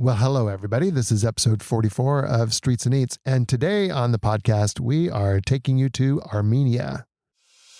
Well, hello, everybody. This is episode 44 of Streets and Eats. And today on the podcast, we are taking you to Armenia.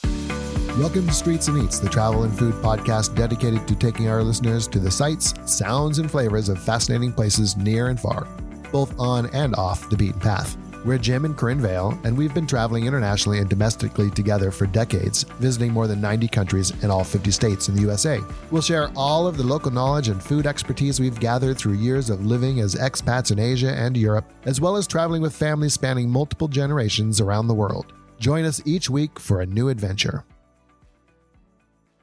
Welcome to Streets and Eats, the travel and food podcast dedicated to taking our listeners to the sights, sounds, and flavors of fascinating places near and far, both on and off the beaten path. We're Jim and Corinne Vale, and we've been traveling internationally and domestically together for decades, visiting more than 90 countries in all 50 states in the USA. We'll share all of the local knowledge and food expertise we've gathered through years of living as expats in Asia and Europe, as well as traveling with families spanning multiple generations around the world. Join us each week for a new adventure.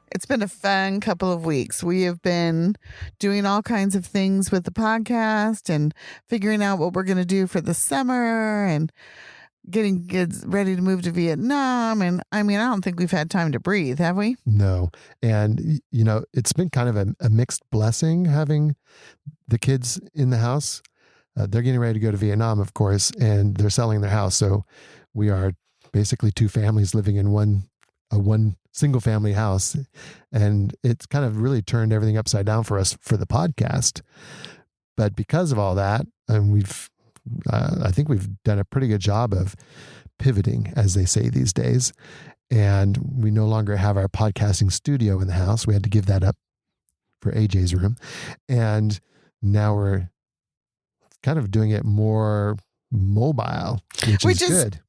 It's been a fun couple of weeks. We have been doing all kinds of things with the podcast and figuring out what we're going to do for the summer and getting kids ready to move to Vietnam. And I don't think we've had time to breathe, have we? No. And, it's been kind of a mixed blessing having the kids in the house. They're getting ready to go to Vietnam, of course, and they're selling their house. So we are basically two families living in one single family house. And it's kind of really turned everything upside down for us for the podcast. But because of all that, I think we've done a pretty good job of pivoting, as they say these days. And we no longer have our podcasting studio in the house. We had to give that up for AJ's room. And now we're kind of doing it more mobile, which is good.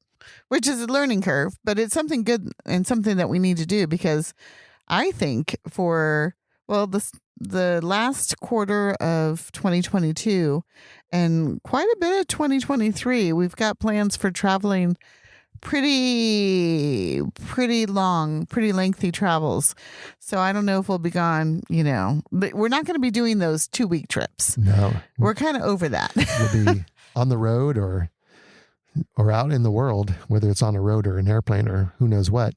Which is a learning curve, but it's something good and something that we need to do, because I think for the last quarter of 2022 and quite a bit of 2023, we've got plans for traveling pretty long, pretty lengthy travels. So I don't know if we'll be gone, but we're not going to be doing those 2-week trips. No. We're kind of over that. We'll be on the road or out in the world, whether it's on a road or an airplane or who knows what.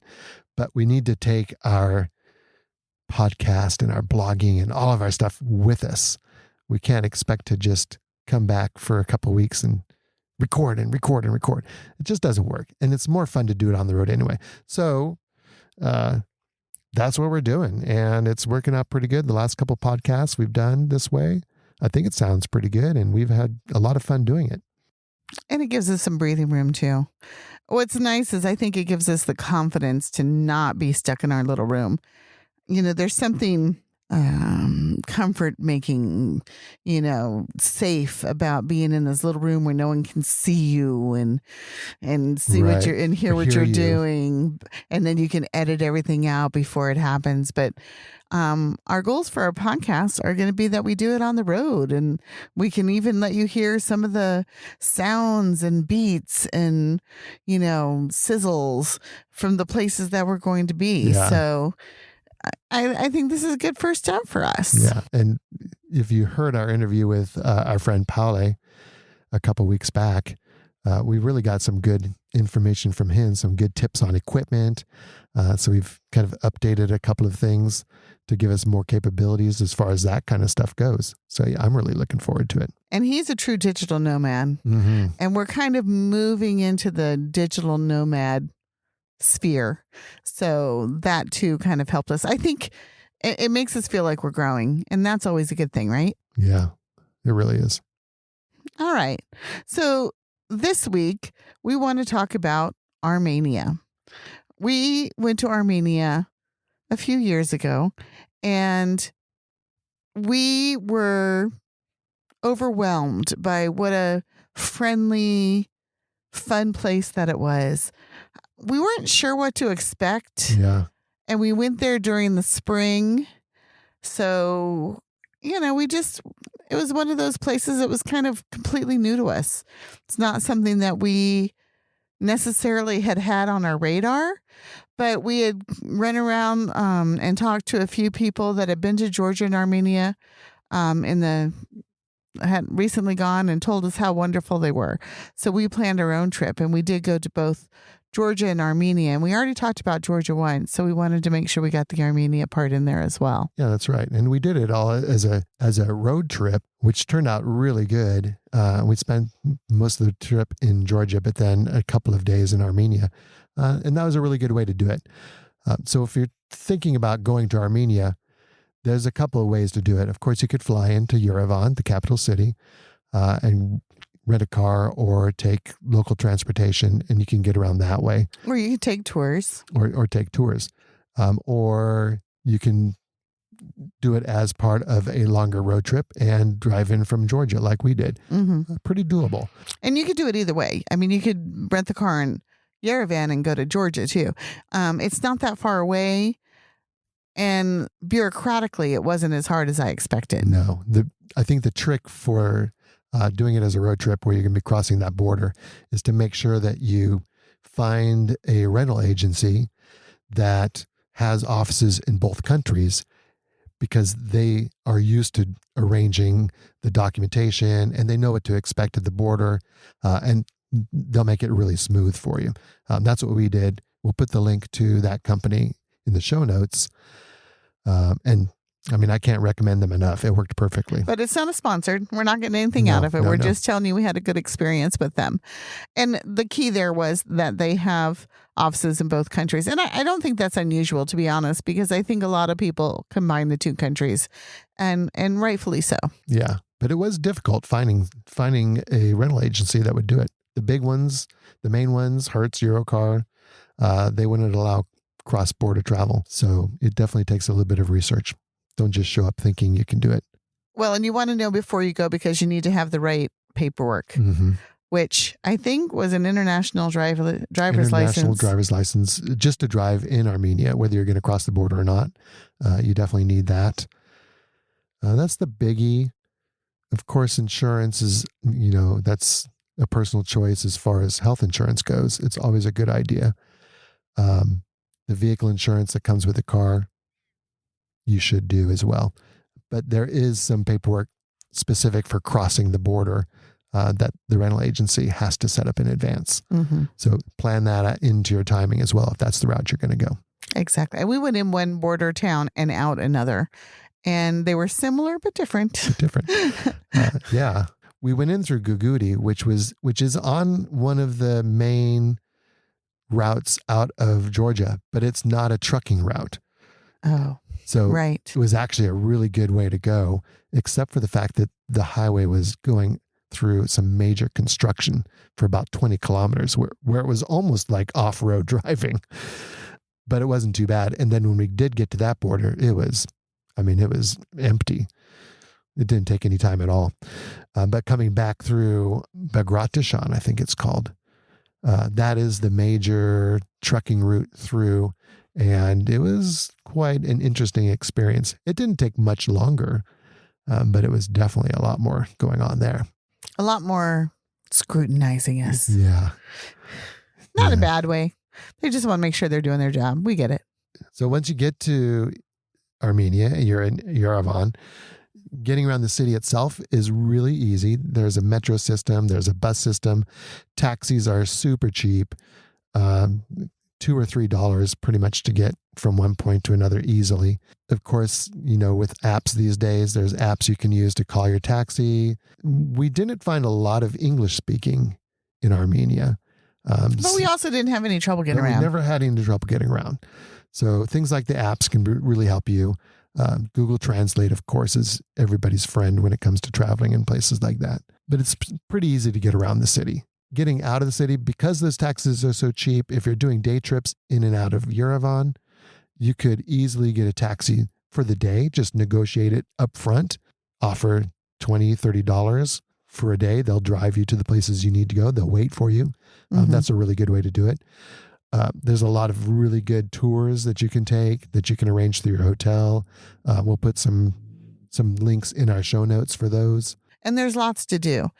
But we need to take our podcast and our blogging and all of our stuff with us. We can't expect to just come back for a couple of weeks and record. It just doesn't work. And it's more fun to do it on the road anyway. So that's what we're doing. And it's working out pretty good. The last couple of podcasts we've done this way, I think it sounds pretty good. And we've had a lot of fun doing it. And it gives us some breathing room too. What's nice is I think it gives us the confidence to not be stuck in our little room. There's something comfort making, safe about being in this little room where no one can see you and see right. what you're and hear what you're doing. And then you can edit everything out before it happens. But our goals for our podcast are going to be that we do it on the road, and we can even let you hear some of the sounds and beats and, sizzles from the places that we're going to be. Yeah. So I think this is a good first step for us. Yeah. And if you heard our interview with our friend Paule a couple weeks back, we really got some good information from him, some good tips on equipment. So we've kind of updated a couple of things to give us more capabilities as far as that kind of stuff goes. So yeah, I'm really looking forward to it. And he's a true digital nomad. Mm-hmm. And we're kind of moving into the digital nomad sphere. So that too kind of helped us. I think it makes us feel like we're growing, and that's always a good thing, right? Yeah, it really is. All right. So this week we want to talk about Armenia. We went to Armenia a few years ago, and we were overwhelmed by what a friendly, fun place that it was. We weren't sure what to expect. Yeah. And we went there during the spring. So, it was one of those places that was kind of completely new to us. It's not something that we necessarily had on our radar, but we had run around and talked to a few people that had been to Georgia and Armenia had recently gone and told us how wonderful they were. So we planned our own trip, and we did go to both Georgia and Armenia. And we already talked about Georgia once, so we wanted to make sure we got the Armenia part in there as well. Yeah, that's right. And we did it all as a road trip, which turned out really good. We spent most of the trip in Georgia, but then a couple of days in Armenia. And that was a really good way to do it. So if you're thinking about going to Armenia, There's a couple of ways to do it. Of course, you could fly into Yerevan, the capital city, and rent a car or take local transportation, and you can get around that way. Or you can take tours. Or take tours. Or you can do it as part of a longer road trip and drive in from Georgia like we did. Pretty doable. And you could do it either way. I mean, you could rent the car in Yerevan and go to Georgia too. It's not that far away. And bureaucratically, it wasn't as hard as I expected. No. I think the trick for doing it as a road trip where you're going to be crossing that border is to make sure that you find a rental agency that has offices in both countries, because they are used to arranging the documentation and they know what to expect at the border, and they'll make it really smooth for you. That's what we did. We'll put the link to that company in the show notes. And I mean, I can't recommend them enough. It worked perfectly. But it's not a sponsored. We're not getting anything out of it. We're just telling you we had a good experience with them. And the key there was that they have offices in both countries. And I don't think that's unusual, to be honest, because I think a lot of people combine the two countries, and rightfully so. Yeah. But it was difficult finding a rental agency that would do it. The big ones, the main ones, Hertz, Eurocar, they wouldn't allow cross-border travel. So it definitely takes a little bit of research. Don't just show up thinking you can do it. Well, and you want to know before you go, because you need to have the right paperwork, which I think was an international driver's license. International driver's license, just to drive in Armenia, whether you're going to cross the border or not. You definitely need that. That's the biggie. Of course, insurance is, that's a personal choice as far as health insurance goes. It's always a good idea. The vehicle insurance that comes with the car, you should do as well. But there is some paperwork specific for crossing the border that the rental agency has to set up in advance. So plan that into your timing as well, if that's the route you're going to go. Exactly. We went in one border town and out another, and they were similar but different. Yeah. We went in through Gugudi, which is on one of the main routes out of Georgia, but it's not a trucking route. Oh. So right. It was actually a really good way to go, except for the fact that the highway was going through some major construction for about 20 kilometers where it was almost like off-road driving, but it wasn't too bad. And then when we did get to that border, it was empty. It didn't take any time at all. But coming back through Bagratishan, I think it's called, that is the major trucking route through. And it was quite an interesting experience. It didn't take much longer, but it was definitely a lot more going on there. A lot more scrutinizing us. Yeah. Not in a bad way. They just want to make sure they're doing their job. We get it. So once you get to Armenia and you're in Yerevan, getting around the city itself is really easy. There's a metro system. There's a bus system. Taxis are super cheap. $2 or $3 pretty much to get from one point to another easily. Of course, with apps these days, there's apps you can use to call your taxi. We didn't find a lot of English speaking in Armenia. But we also didn't have any trouble getting around. We never had any trouble getting around. So things like the apps can really help you. Google Translate, of course, is everybody's friend when it comes to traveling in places like that. But it's pretty easy to get around the city. Getting out of the city, because those taxis are so cheap, if you're doing day trips in and out of Yerevan, you could easily get a taxi for the day. Just negotiate it up front, offer $20, $30 for a day. They'll drive you to the places you need to go. They'll wait for you. That's a really good way to do it. There's a lot of really good tours that you can take, that you can arrange through your hotel. We'll put some links in our show notes for those. And there's lots to do.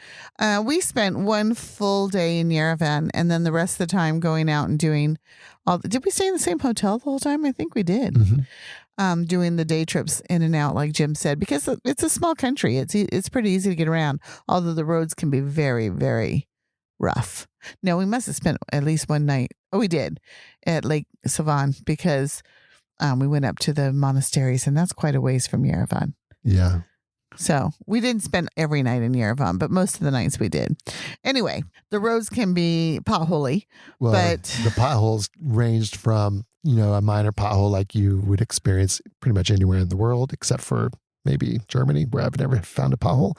We spent one full day in Yerevan, and then the rest of the time going out and doing did we stay in the same hotel the whole time? I think we did. Doing the day trips in and out, like Jim said, because it's a small country. It's pretty easy to get around, although the roads can be very, very rough. No, we must have spent at least one night. Oh, we did at Lake Savan, because we went up to the monasteries, and that's quite a ways from Yerevan. Yeah. So we didn't spend every night in Yerevan, but most of the nights we did. Anyway, the roads can be potholy, Well, but the potholes ranged from, a minor pothole like you would experience pretty much anywhere in the world, except for maybe Germany, where I've never found a pothole,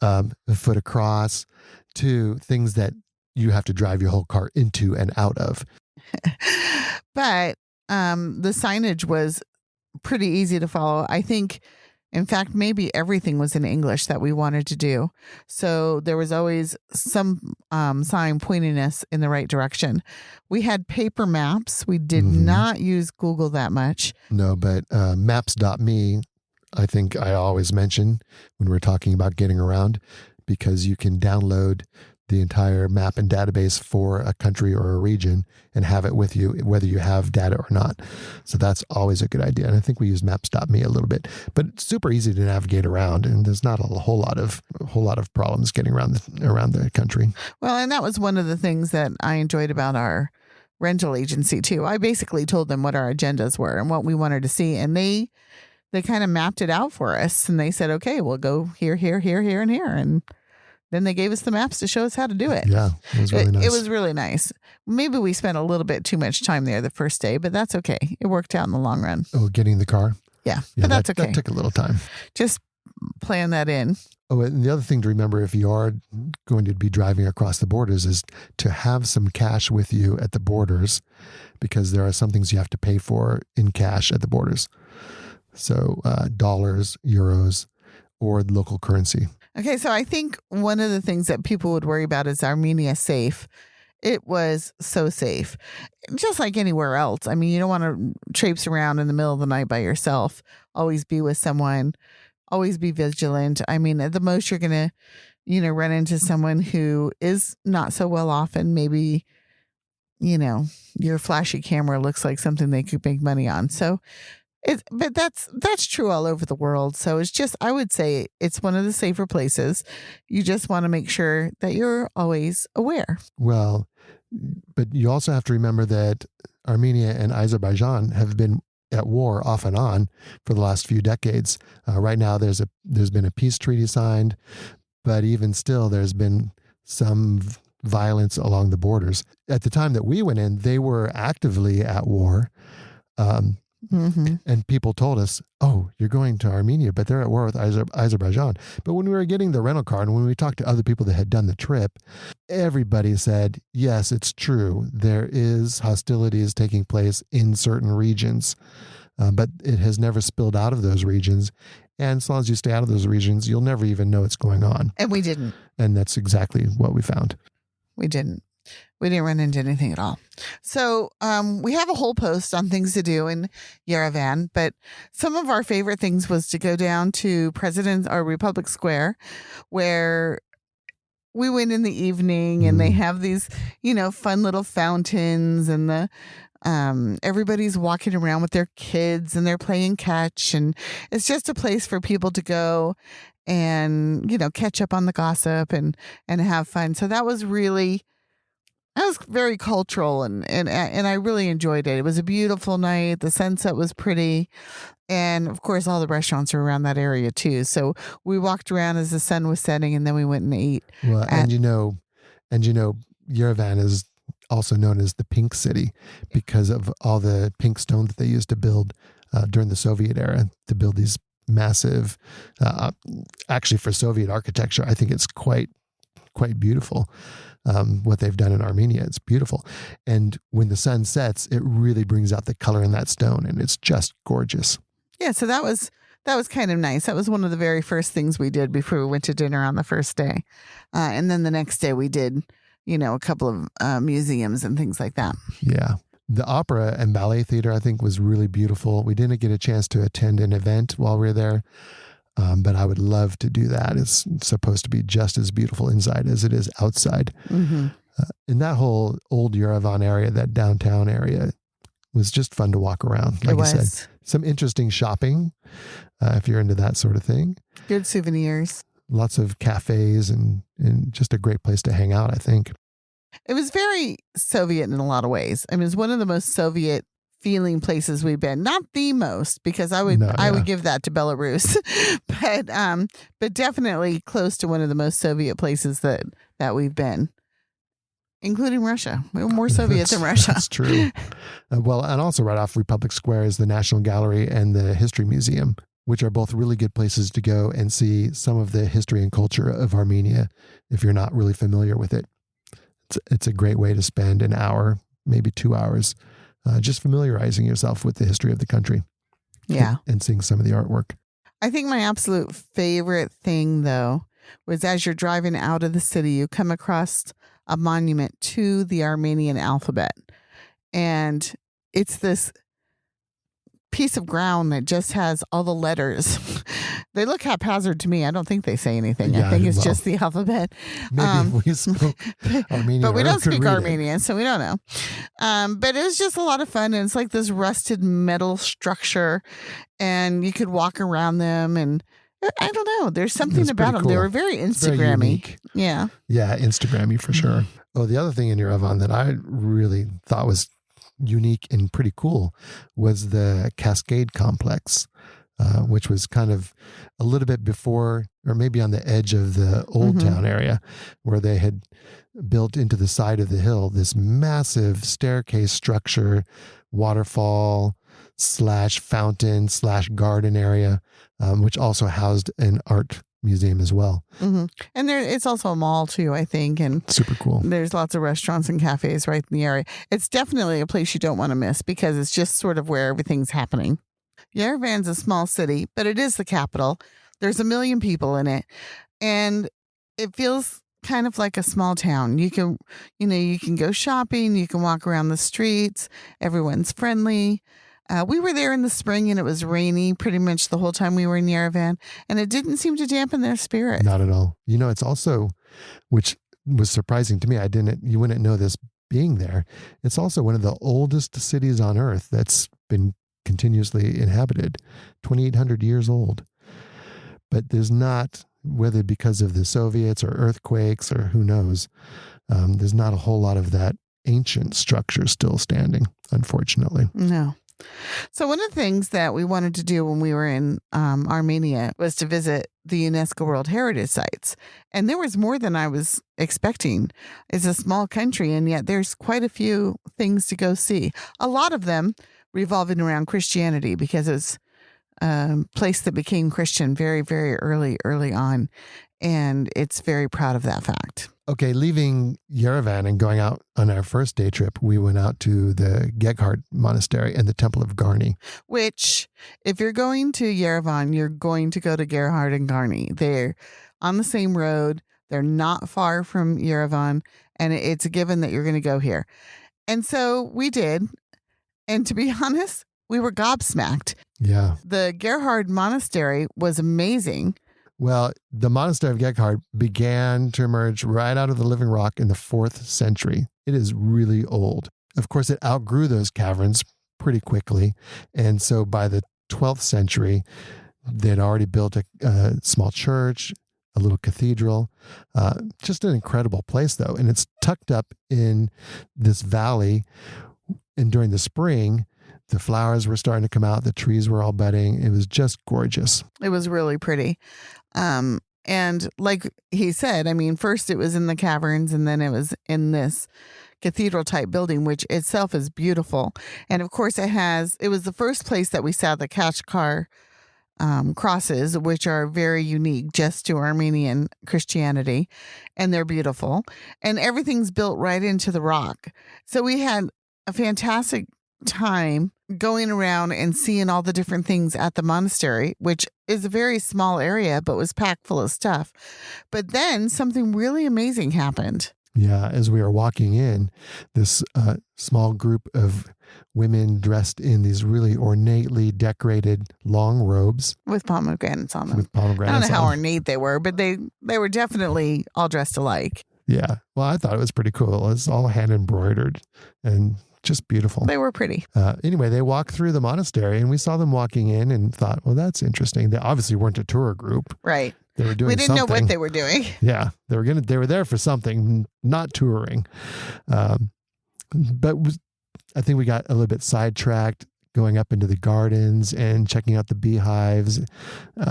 a foot across, to things that you have to drive your whole car into and out of. But the signage was pretty easy to follow. I think, in fact, maybe everything was in English that we wanted to do. So there was always some sign pointing us in the right direction. We had paper maps. We did not use Google that much. No, but maps.me, I think I always mention when we're talking about getting around, because you can download the entire map and database for a country or a region and have it with you, whether you have data or not. So that's always a good idea. And I think we use maps.me a little bit, but it's super easy to navigate around, and there's not a whole lot of problems getting around the country. Well, and that was one of the things that I enjoyed about our rental agency too. I basically told them what our agendas were and what we wanted to see, and they kind of mapped it out for us, and they said, okay, we'll go here, here, here, here, and here. And then they gave us the maps to show us how to do it. Yeah, it was really nice. It was really nice. Maybe we spent a little bit too much time there the first day, but that's okay. It worked out in the long run. Oh, getting the car? Yeah, but that's okay. That took a little time. Just plan that in. Oh, and the other thing to remember if you are going to be driving across the borders is to have some cash with you at the borders, because there are some things you have to pay for in cash at the borders. So dollars, euros, or local currency. Okay, so I think one of the things that people would worry about is Armenia safe. It was so safe, just like anywhere else. I mean, you don't want to traipse around in the middle of the night by yourself. Always be with someone. Always be vigilant. I mean, at the most, you're going to, run into someone who is not so well off, and maybe, your flashy camera looks like something they could make money on. So, but that's true all over the world. So it's just, I would say it's one of the safer places. You just want to make sure that you're always aware. Well, but you also have to remember that Armenia and Azerbaijan have been at war off and on for the last few decades. Right now, there's been a peace treaty signed, but even still, there's been some violence along the borders. At the time that we went in, they were actively at war. And people told us, oh, you're going to Armenia, but they're at war with Azerbaijan. But when we were getting the rental car and when we talked to other people that had done the trip, everybody said, yes, it's true. There is hostilities taking place in certain regions, but it has never spilled out of those regions. And as long as you stay out of those regions, you'll never even know what's going on. And we didn't. And that's exactly what we found. We didn't run into anything at all. So we have a whole post on things to do in Yerevan, but some of our favorite things was to go down to Republic Square, where we went in the evening, and they have these, fun little fountains, and everybody's walking around with their kids and they're playing catch, and it's just a place for people to go and, catch up on the gossip and have fun. So that was very cultural, and I really enjoyed it. It was a beautiful night. The sunset was pretty. And of course, all the restaurants are around that area too. So we walked around as the sun was setting, and then we went and ate. Well, Yerevan is also known as the Pink City because of all the pink stone that they used to build during the Soviet era, to build these massive, actually for Soviet architecture, I think it's quite beautiful. What they've done in Armenia, it's beautiful. And when the sun sets, it really brings out the color in that stone, and it's just gorgeous. Yeah, so that was kind of nice. That was one of the very first things we did before we went to dinner on the first day. And then the next day we did, a couple of museums and things like that. Yeah. The opera and ballet theater, I think, was really beautiful. We didn't get a chance to attend an event while we were there, but I would love to do that. It's supposed to be just as beautiful inside as it is outside. In that whole old Yerevan area, that downtown area, was just fun to walk around. Like I said, some interesting shopping, if you're into that sort of thing. Good souvenirs. Lots of cafes and just a great place to hang out, I think. It was very Soviet in a lot of ways. I mean, it's one of the most Soviet feeling places we've been. Not the most, because I would give that to Belarus, but definitely close to one of the most Soviet places that we've been, including Russia. We were more Soviet than Russia. That's true. Well, and also right off Republic Square is the National Gallery and the History Museum, which are both really good places to go and see some of the history and culture of Armenia if you're not really familiar with it. It's a great way to spend an hour, maybe 2 hours, just familiarizing yourself with the history of the country. Yeah. And seeing some of the artwork. I think my absolute favorite thing, though, was as you're driving out of the city, you come across a monument to the Armenian alphabet. And it's this piece of ground that just has all the letters. They look haphazard to me. I don't think they say anything. Yeah, I think it's just the alphabet. Maybe if we spoke Armenian. But we don't speak Armenian, so we don't know. But it was just a lot of fun. And it's like this rusted metal structure, and you could walk around them. And I don't know. There's something about them. Cool. They were very Instagrammy. Yeah. Yeah, Instagrammy for sure. Oh, the other thing in Yerevan that I really thought was unique and pretty cool was the Cascade Complex, which was kind of a little bit before, or maybe on the edge of the old town area, where they had built into the side of the hill this massive staircase structure, waterfall / fountain / garden area, which also housed an art museum as well. And it's also a mall too, I think, and super cool. There's lots of restaurants and cafes right in the area. It's definitely a place you don't want to miss because it's just sort of where everything's happening. Yerevan's a small city, but it is the capital. There's 1 million people in it, and it feels kind of like a small town. You can go shopping, you can walk around the streets. Everyone's friendly. We were there in the spring and it was rainy pretty much the whole time we were in Yerevan, and it didn't seem to dampen their spirit. Not at all. It's also, which was surprising to me, you wouldn't know this being there. It's also one of the oldest cities on earth that's been continuously inhabited, 2,800 years old. But there's not, whether because of the Soviets or earthquakes or who knows, there's not a whole lot of that ancient structure still standing, unfortunately. No. So one of the things that we wanted to do when we were in Armenia was to visit the UNESCO World Heritage Sites. And there was more than I was expecting. It's a small country, and yet there's quite a few things to go see. A lot of them revolving around Christianity, because it's a place that became Christian very, very early on. And it's very proud of that fact. Okay, leaving Yerevan and going out on our first day trip, we went out to the Gerhard Monastery and the Temple of Garni. Which, if you're going to Yerevan, you're going to go to Gerhard and Garni. They're on the same road. They're not far from Yerevan, and it's a given that you're going to go here. And so we did. And to be honest, we were gobsmacked. Yeah. The Gerhard Monastery was amazing. Well, the monastery of Gerhard began to emerge right out of the living rock in the 4th century. It is really old. Of course, it outgrew those caverns pretty quickly. And so by the 12th century, they'd already built a small church, a little cathedral. Just an incredible place, though. And it's tucked up in this valley. And during the spring, the flowers were starting to come out. The trees were all budding. It was just gorgeous. It was really pretty. And like he said, first it was in the caverns, and then it was in this cathedral type building, which itself is beautiful. And of course it was the first place that we saw the Kashgar crosses, which are very unique just to Armenian Christianity. And they're beautiful. And everything's built right into the rock. So we had a fantastic time going around and seeing all the different things at the monastery, which is a very small area, but was packed full of stuff. But then something really amazing happened. Yeah, as we were walking in, this small group of women dressed in these really ornately decorated long robes. With pomegranates on them. I don't know how ornate they were, but they were definitely all dressed alike. Yeah. Well, I thought it was pretty cool. It was all hand embroidered and just beautiful. They were pretty. Anyway, they walked through the monastery and we saw them walking in and thought, well, that's interesting. They obviously weren't a tour group. Right. They were doing something. We didn't know what they were doing. Yeah. They were there for something, not touring. But I think we got a little bit sidetracked going up into the gardens and checking out the beehives. It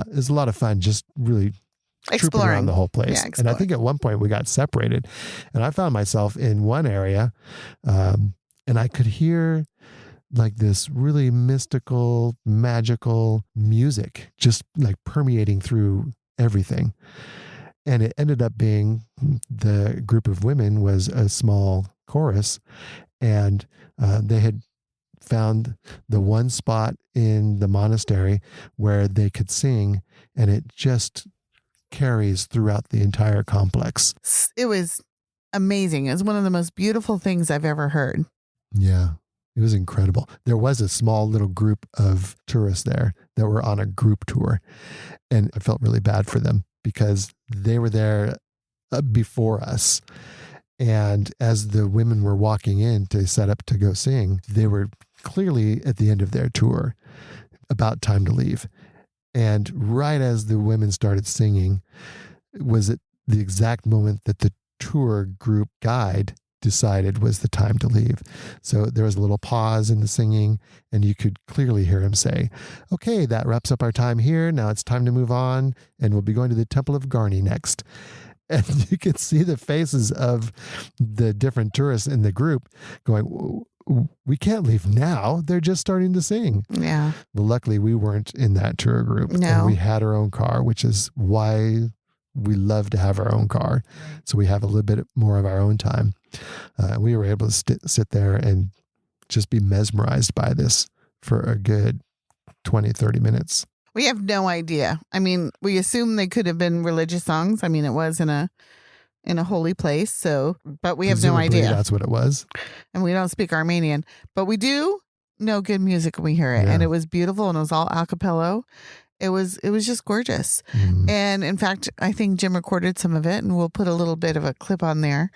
was a lot of fun, just really trooping around the whole place. Yeah, and I think at one point we got separated, and I found myself in one area, and I could hear like this really mystical, magical music just like permeating through everything. And it ended up being the group of women was a small chorus, and they had found the one spot in the monastery where they could sing, and it just carries throughout the entire complex. It was amazing. It was one of the most beautiful things I've ever heard. Yeah, it was incredible. There was a small little group of tourists there that were on a group tour, and I felt really bad for them because they were there before us. And as the women were walking in to set up to go sing, they were clearly at the end of their tour, about time to leave. And right as the women started singing, was it the exact moment that the tour group guide decided was the time to leave. So there was a little pause in the singing, and you could clearly hear him say, okay, that wraps up our time here. Now it's time to move on, and we'll be going to the Temple of Garni next. And you could see the faces of the different tourists in the group going, we can't leave now. They're just starting to sing. Yeah. Well, luckily we weren't in that tour group. No. And we had our own car, which is why we love to have our own car. So we have a little bit more of our own time. We were able to sit there and just be mesmerized by this for a good 20, 30 minutes. We have no idea. I mean, we assume they could have been religious songs. I mean, it was in a holy place, so, but we have no idea. That's what it was. And we don't speak Armenian, but we do know good music when we hear it. Yeah. And it was beautiful, and it was all a cappella. It was just gorgeous. Mm. And in fact, I think Jim recorded some of it, and we'll put a little bit of a clip on there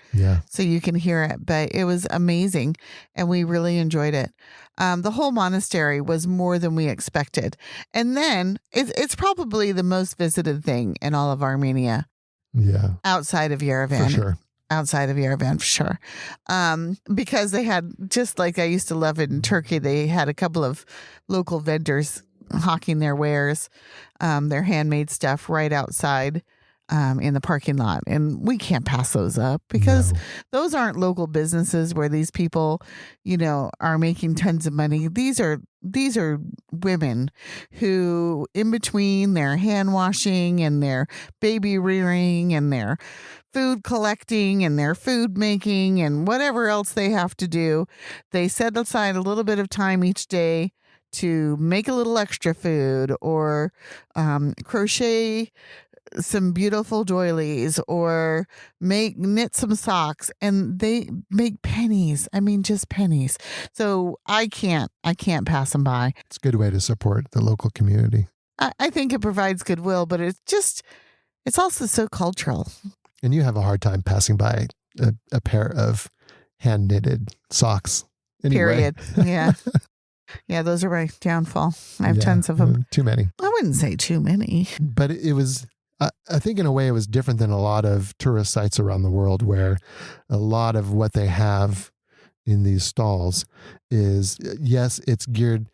so you can hear it. But it was amazing, and we really enjoyed it. The whole monastery was more than we expected. And then it's probably the most visited thing in all of Armenia. Yeah. Outside of Yerevan. For sure. Outside of Yerevan, for sure. Because they had, just like I used to love it in Turkey, they had a couple of local vendors hawking their wares, their handmade stuff right outside in the parking lot. And we can't pass those up because those aren't local businesses where these people, are making tons of money. These are women who, in between their hand washing and their baby rearing and their food collecting and their food making and whatever else they have to do, they set aside a little bit of time each day to make a little extra food or crochet some beautiful doilies or knit some socks, and they make pennies. I mean, just pennies. So I can't pass them by. It's a good way to support the local community. I think it provides goodwill, but it's also so cultural. And you have a hard time passing by a pair of hand knitted socks. Anyway. Period. Yeah. Yeah, those are my downfall. I have tons of them. Too many. I wouldn't say too many. But it was, I think in a way it was different than a lot of tourist sites around the world where a lot of what they have in these stalls is, yes, it's geared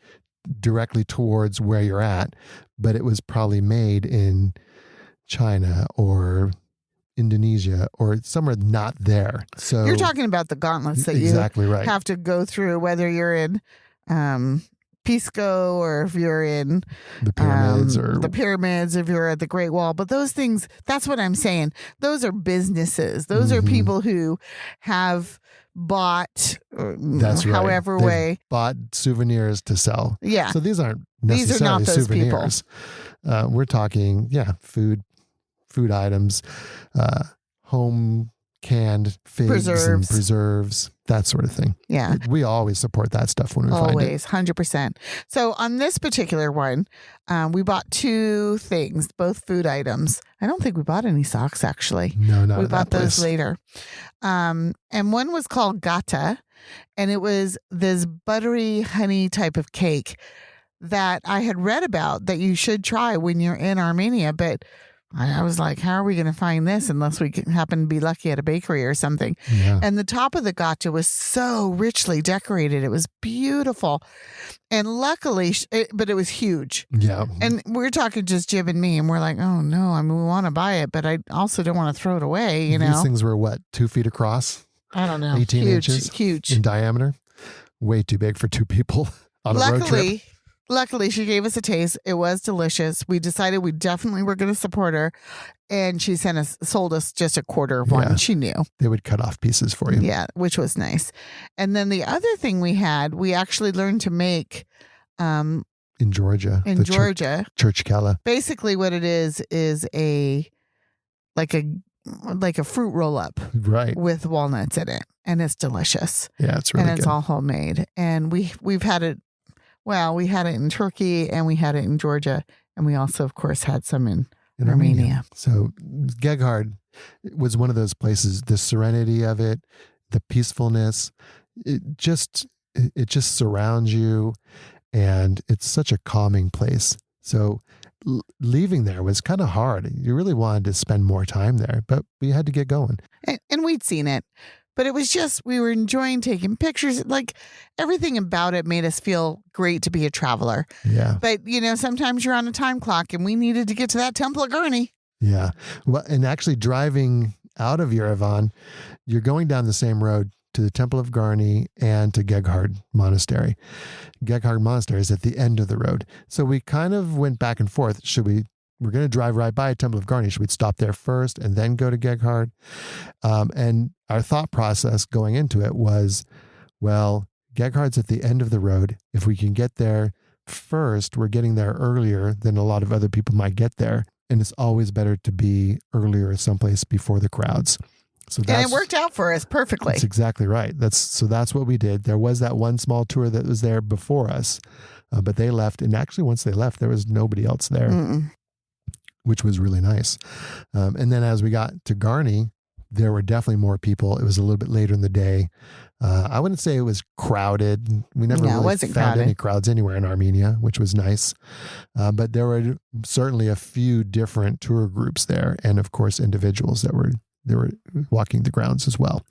directly towards where you're at, but it was probably made in China or Indonesia or somewhere not there. So you're talking about the gauntlets that exactly you right. have to go through, whether you're in Pisco or if you're in the pyramids if you're at the Great Wall. But those things, that's what I'm saying. Those are businesses. Those are people who have bought however way bought souvenirs to sell. Yeah. So these aren't necessarily those souvenirs. We're talking, food items, home canned figs and preserves, that sort of thing. Yeah. We always support that stuff when we find it. Always, 100%. So on this particular one, we bought two things, both food items. I don't think we bought any socks, actually. No, not we bought those later. And one was called gata, and it was this buttery honey type of cake that I had read about that you should try when you're in Armenia, but I was like, how are we going to find this unless we happen to be lucky at a bakery or something? Yeah. And the top of the gotcha was so richly decorated. It was beautiful. And luckily, but it was huge. Yeah. And we're talking just Jim and me, and we're like, oh no, I mean, we want to buy it, but I also don't want to throw it away, you know? These things were what, 2 feet across? I don't know. 18 huge, inches huge in diameter? Way too big for 2 people on a road trip. Luckily, she gave us a taste. It was delicious. We decided we definitely were going to support her. And she sold us just a quarter of one. Yeah. She knew. They would cut off pieces for you. Yeah, which was nice. And then the other thing we actually learned to make in Georgia. Churchkella. Basically what it is like a fruit roll up. Right. With walnuts in it. And it's delicious. Yeah, it's really good. And it's all homemade. And we've had it. Well, we had it in Turkey and we had it in Georgia. And we also, of course, had some in Armenia. So Geghard was one of those places, the serenity of it, the peacefulness, it just surrounds you. And it's such a calming place. So leaving there was kind of hard. You really wanted to spend more time there, but we had to get going. And we'd seen it. But it was just, we were enjoying taking pictures. Like everything about it made us feel great to be a traveler. Yeah. But, sometimes you're on a time clock and we needed to get to that Temple of Gurney. Yeah. Well, and actually driving out of Yerevan, you're going down the same road to the Temple of Gurney and to Geghard Monastery. Geghard Monastery is at the end of the road. So we kind of went back and forth. We're going to drive right by Temple of Gurney. Should we stop there first and then go to Geghard? And our thought process going into it was, well, Geghard's at the end of the road. If we can get there first, we're getting there earlier than a lot of other people might get there. And it's always better to be earlier someplace before the crowds. And it worked out for us perfectly. That's exactly right. That's what we did. There was that one small tour that was there before us, but they left. And actually, once they left, there was nobody else there, which was really nice. And then as we got to Gurney, there were definitely more people. It was a little bit later in the day. I wouldn't say it was crowded. We never really found any crowds anywhere in Armenia, which was nice. But there were certainly a few different tour groups there. And of course, individuals that were walking the grounds as well.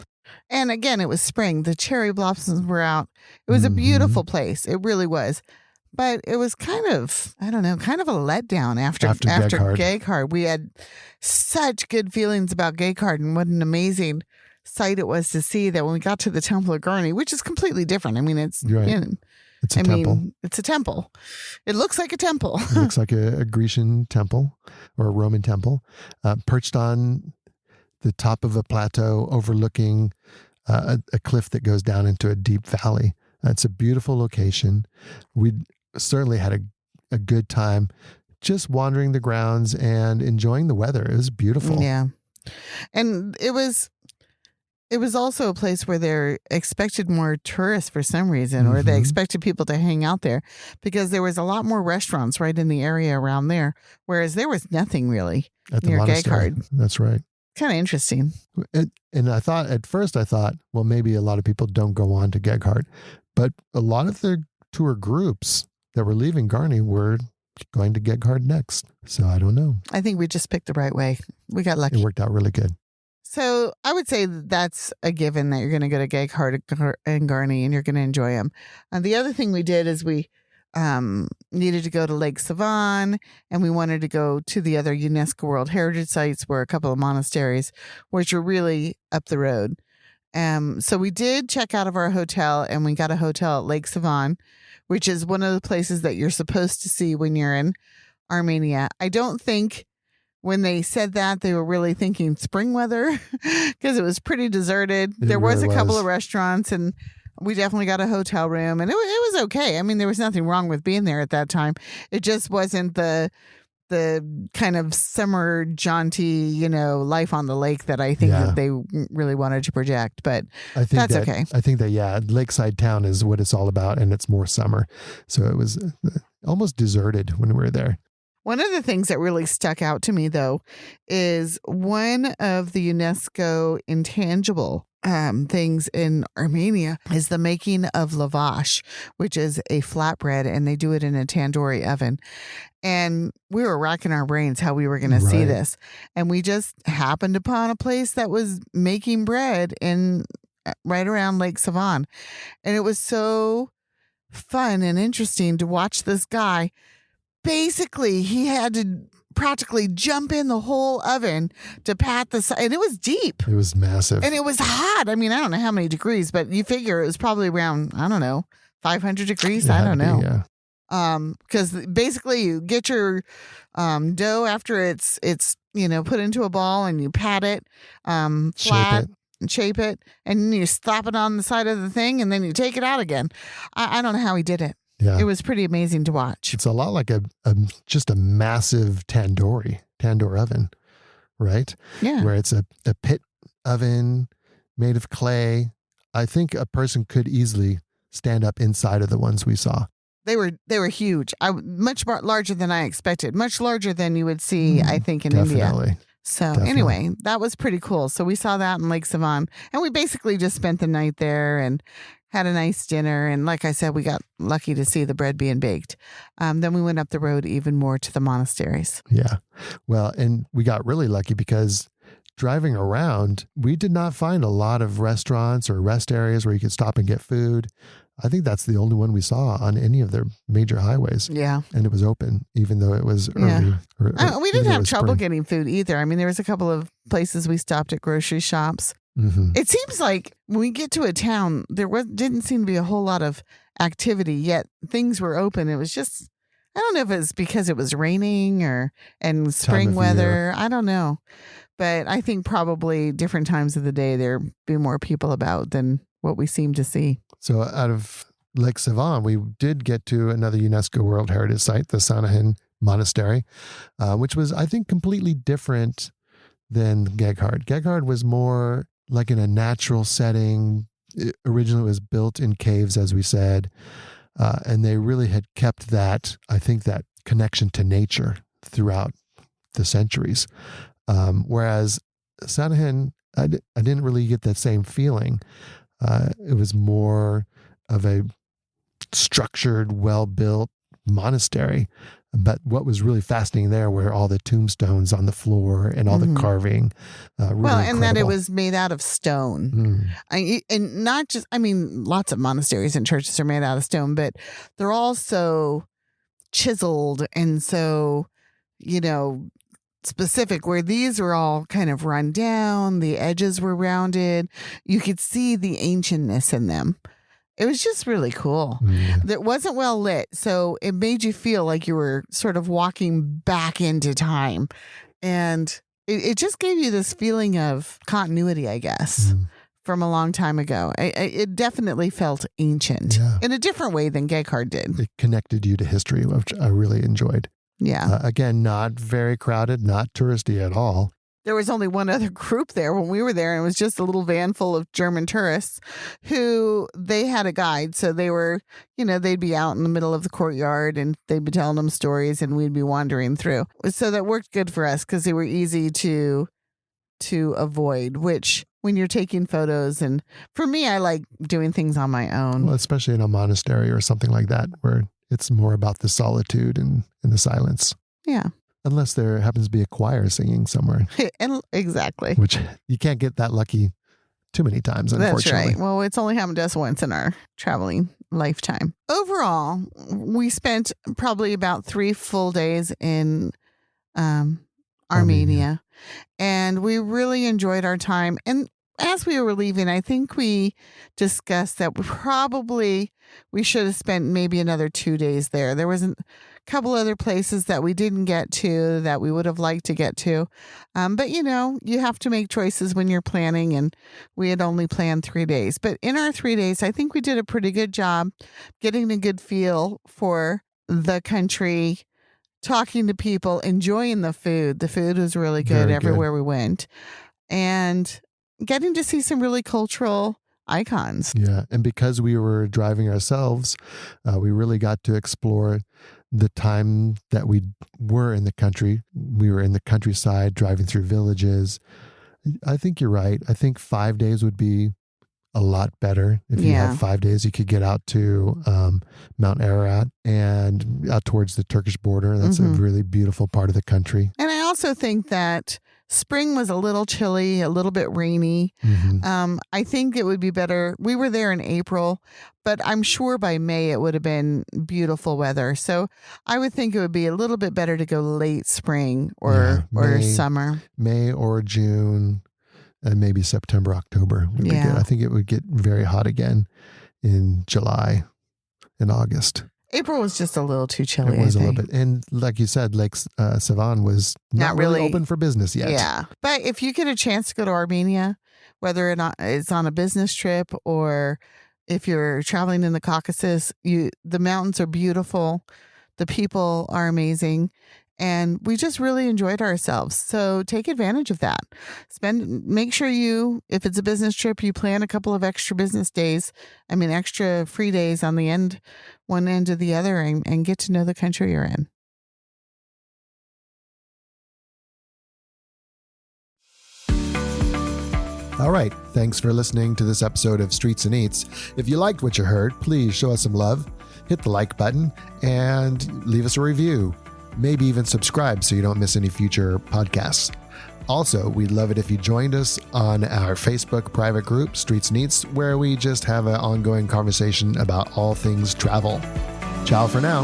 And again, it was spring. The cherry blossoms were out. It was a beautiful place. It really was. But it was kind of a letdown after Geghard. We had such good feelings about Geghard and what an amazing sight it was to see that when we got to the Temple of Gurney, which is completely different. I mean, it's it's a temple. It's a temple. It looks like a temple. It looks like a Grecian temple or a Roman temple, perched on the top of a plateau overlooking a cliff that goes down into a deep valley. It's a beautiful location. We certainly had a good time just wandering the grounds and enjoying the weather. It was beautiful. Yeah. And it was also a place where they expected more tourists for some reason, or they expected people to hang out there because there was a lot more restaurants right in the area around there, whereas there was nothing really near Geghard. That's right. Kind of interesting. And at first I thought, well, maybe a lot of people don't go on to Geghard, but a lot of the tour groups that were leaving Gurney were going to Geghard next. So I don't know. I think we just picked the right way. We got lucky. It worked out really good. So I would say that's a given that you're going to go to Geghard and Gurney and you're going to enjoy them. And the other thing we did is we needed to go to Lake Savan, and we wanted to go to the other UNESCO World Heritage Sites where a couple of monasteries, which are really up the road. So we did check out of our hotel, and we got a hotel at Lake Savan, which is one of the places that you're supposed to see when you're in Armenia. I don't think when they said that they were really thinking spring weather because it was pretty deserted. There was a couple of restaurants, and we definitely got a hotel room, and it was okay. I mean, there was nothing wrong with being there at that time. It just wasn't the kind of summer jaunty, life on the lake that I think that they really wanted to project. But that's okay. I think that, Lakeside Town is what it's all about, and it's more summer. So it was almost deserted when we were there. One of the things that really stuck out to me, though, is one of the UNESCO intangible things in Armenia is the making of lavash, which is a flatbread, and they do it in a tandoori oven. And we were racking our brains how we were going to see Right. this. And we just happened upon a place that was making bread in right around Lake Savan. And it was so fun and interesting to watch this guy. Basically, he had to practically jump in the whole oven to pat the side. And it was deep. It was massive. And it was hot. I mean, I don't know how many degrees, but you figure it was probably around, I don't know, 500 degrees. It I had don't to be, know. yeah. Because basically you get your dough after it's put into a ball, and you pat it flat it. and shape it, and then you slap it on the side of the thing, and then you take it out again. I don't know how he did it. Yeah. It was pretty amazing to watch. It's a lot like just a massive tandoor oven, right? Yeah. Where it's a pit oven made of clay. I think a person could easily stand up inside of the ones we saw. They were huge. Much larger than I expected. Much larger than you would see, I think, in India. So anyway, that was pretty cool. So we saw that in Lake Savan, and we basically just spent the night there and had a nice dinner. And like I said, we got lucky to see the bread being baked. Then we went up the road even more to the monasteries. Yeah. Well, and we got really lucky because driving around, we did not find a lot of restaurants or rest areas where you could stop and get food. I think that's the only one we saw on any of their major highways. Yeah. And it was open, even though it was early. Yeah. We didn't have trouble getting food either. I mean, there was a couple of places we stopped at grocery shops. Mm-hmm. It seems like when we get to a town, didn't seem to be a whole lot of activity, yet things were open. It was just, I don't know if it's because it was raining and spring weather. I don't know. But I think probably different times of the day, there'd be more people about than what we seem to see. So out of Lake Savan, we did get to another UNESCO World Heritage Site, the Sanahin Monastery, which was, I think, completely different than Geghard. Geghard was more like in a natural setting. Originally, it was built in caves, as we said, and they really had kept that, I think, that connection to nature throughout the centuries. Whereas Sanahin, I didn't really get that same feeling. It was more of a structured, well-built monastery. But what was really fascinating there were all the tombstones on the floor and all the carving. Really and incredible. that it was made out of stone. And not just, I mean, lots of monasteries and churches are made out of stone, but they're all so chiseled and so, specific, where these were all kind of run down. The edges were rounded. You could see the ancientness in them. It was just really cool. It wasn't well lit, so it made you feel like you were sort of walking back into time. And it just gave you this feeling of continuity, I guess, from a long time ago. It definitely felt ancient in a different way than Geghard did. It connected you to history, which I really enjoyed. Yeah. Again, not very crowded, not touristy at all. There was only one other group there when we were there, and it was just a little van full of German tourists who they had a guide. So they were, they'd be out in the middle of the courtyard and they'd be telling them stories and we'd be wandering through. So that worked good for us because they were easy to avoid, which when you're taking photos, and for me, I like doing things on my own. Well, especially in a monastery or something like that, where it's more about the solitude and the silence. Yeah. Unless there happens to be a choir singing somewhere. Exactly. Which you can't get that lucky too many times, unfortunately. That's right. Well, it's only happened to us once in our traveling lifetime. Overall, we spent probably about 3 full days in Armenia. And we really enjoyed our time. And as we were leaving, I think we discussed that we should have spent maybe another 2 days there. There was a couple other places that we didn't get to that we would have liked to get to. But, you have to make choices when you're planning, and we had only planned 3 days. But in our 3 days, I think we did a pretty good job getting a good feel for the country, talking to people, enjoying the food. The food was really good everywhere we went. And getting to see some really cultural icons. Yeah. And because we were driving ourselves, we really got to explore the time that we were in the country. We were in the countryside, driving through villages. I think you're right. I think 5 days would be a lot better. If you have 5 days, you could get out to Mount Ararat and out towards the Turkish border. That's a really beautiful part of the country. And I also think that spring was a little chilly, a little bit rainy. I think it would be better. We were there in April, but I'm sure by May it would have been beautiful weather. So I would think it would be a little bit better to go late spring or summer. May or June. And maybe September, October would be good. I think it would get very hot again in July and August. April was just a little too chilly. It was a little bit. And like you said, Lake Sevan was not really open for business yet. Yeah. But if you get a chance to go to Armenia, whether or not it's on a business trip or if you're traveling in the Caucasus, the mountains are beautiful. The people are amazing. And we just really enjoyed ourselves. So take advantage of that. Make sure if it's a business trip, you plan a couple of extra extra free days on one end of the other and get to know the country you're in. All right. Thanks for listening to this episode of Streets and Eats. If you liked what you heard, please show us some love, hit the like button, and leave us a review. Maybe even subscribe so you don't miss any future podcasts. Also, we'd love it if you joined us on our Facebook private group, Streets and Eats, where we just have an ongoing conversation about all things travel. Ciao for now.